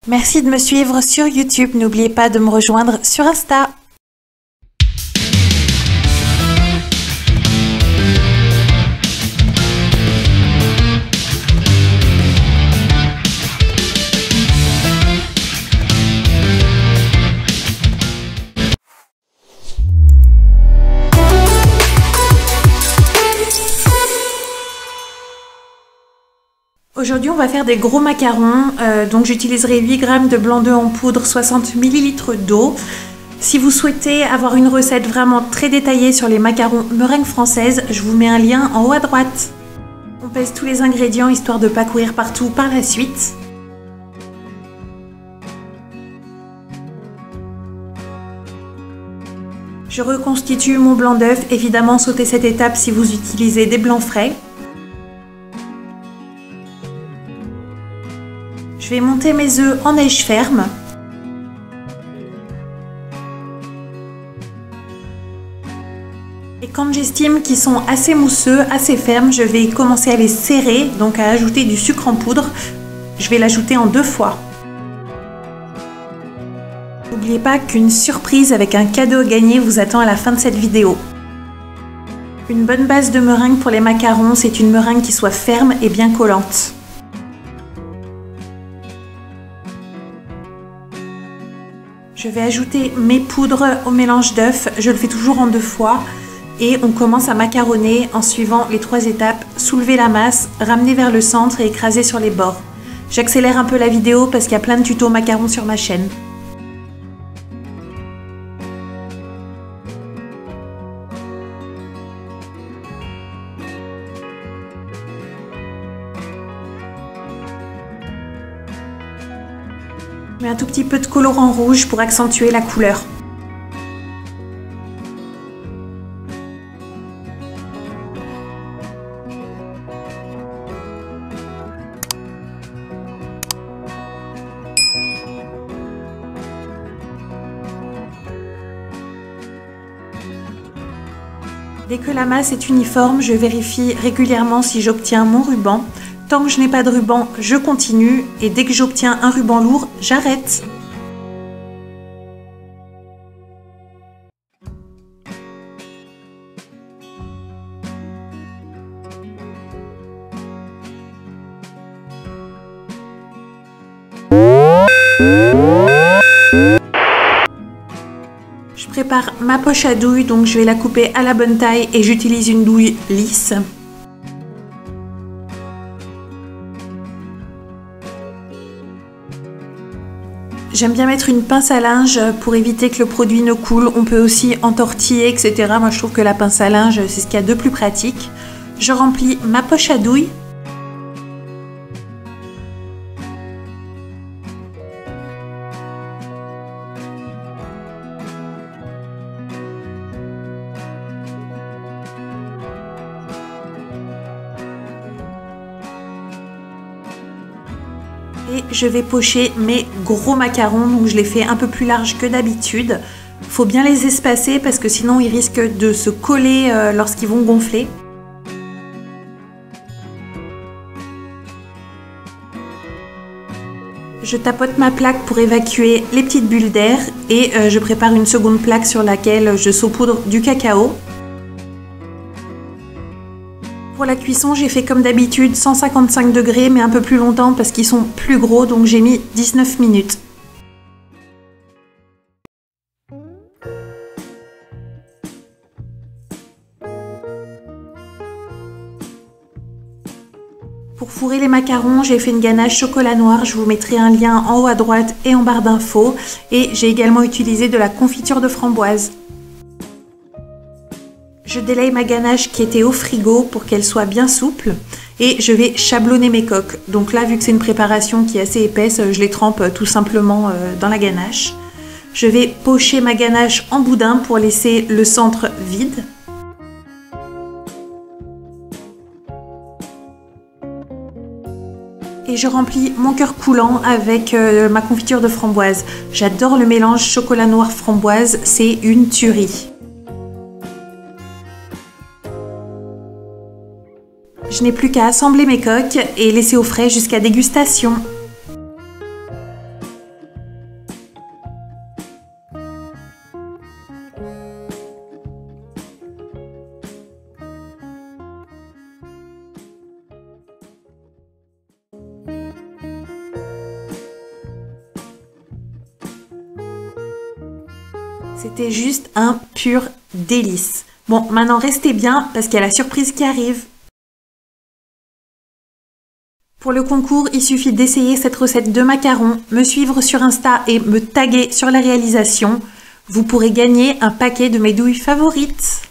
Merci de me suivre sur YouTube, n'oubliez pas de me rejoindre sur Insta. Aujourd'hui, on va faire des gros macarons, donc j'utiliserai 8 g de blanc d'œuf en poudre, 60 ml d'eau. Si vous souhaitez avoir une recette vraiment très détaillée sur les macarons meringues françaises, je vous mets un lien en haut à droite. On pèse tous les ingrédients histoire de ne pas courir partout par la suite. Je reconstitue mon blanc d'œuf, évidemment sautez cette étape si vous utilisez des blancs frais. Je vais monter mes œufs en neige ferme. Et quand j'estime qu'ils sont assez mousseux, assez fermes, je vais commencer à les serrer, donc à ajouter du sucre en poudre. Je vais l'ajouter en 2 fois. N'oubliez pas qu'une surprise avec un cadeau à gagner vous attend à la fin de cette vidéo. Une bonne base de meringue pour les macarons, c'est une meringue qui soit ferme et bien collante. Je vais ajouter mes poudres au mélange d'œufs, je le fais toujours en 2 fois et on commence à macaronner en suivant les 3 étapes. Soulever la masse, ramener vers le centre et écraser sur les bords. J'accélère un peu la vidéo parce qu'il y a plein de tutos macarons sur ma chaîne. Je mets un tout petit peu de colorant rouge pour accentuer la couleur. Dès que la masse est uniforme, je vérifie régulièrement si j'obtiens mon ruban. Tant que je n'ai pas de ruban, je continue et dès que j'obtiens un ruban lourd, j'arrête. Je prépare ma poche à douille, donc je vais la couper à la bonne taille et j'utilise une douille lisse. J'aime bien mettre une pince à linge pour éviter que le produit ne coule. On peut aussi entortiller, etc. Moi, je trouve que la pince à linge, c'est ce qu'il y a de plus pratique. Je remplis ma poche à douille. Et je vais pocher mes gros macarons, donc je les fais un peu plus larges que d'habitude. Il faut bien les espacer parce que sinon ils risquent de se coller lorsqu'ils vont gonfler. Je tapote ma plaque pour évacuer les petites bulles d'air et je prépare une seconde plaque sur laquelle je saupoudre du cacao. Pour la cuisson, j'ai fait comme d'habitude 155 degrés mais un peu plus longtemps parce qu'ils sont plus gros, donc j'ai mis 19 minutes. Pour fourrer les macarons, j'ai fait une ganache chocolat noir, je vous mettrai un lien en haut à droite et en barre d'infos. Et j'ai également utilisé de la confiture de framboise. Je délaye ma ganache qui était au frigo pour qu'elle soit bien souple et je vais chablonner mes coques. Donc là, vu que c'est une préparation qui est assez épaisse, je les trempe tout simplement dans la ganache. Je vais pocher ma ganache en boudin pour laisser le centre vide. Et je remplis mon cœur coulant avec ma confiture de framboise. J'adore le mélange chocolat noir framboise, c'est une tuerie. Je n'ai plus qu'à assembler mes coques et laisser au frais jusqu'à dégustation. C'était juste un pur délice. Bon, maintenant restez bien parce qu'il y a la surprise qui arrive. Pour le concours, il suffit d'essayer cette recette de macarons, me suivre sur Insta et me taguer sur la réalisation. Vous pourrez gagner un paquet de mes douilles favorites.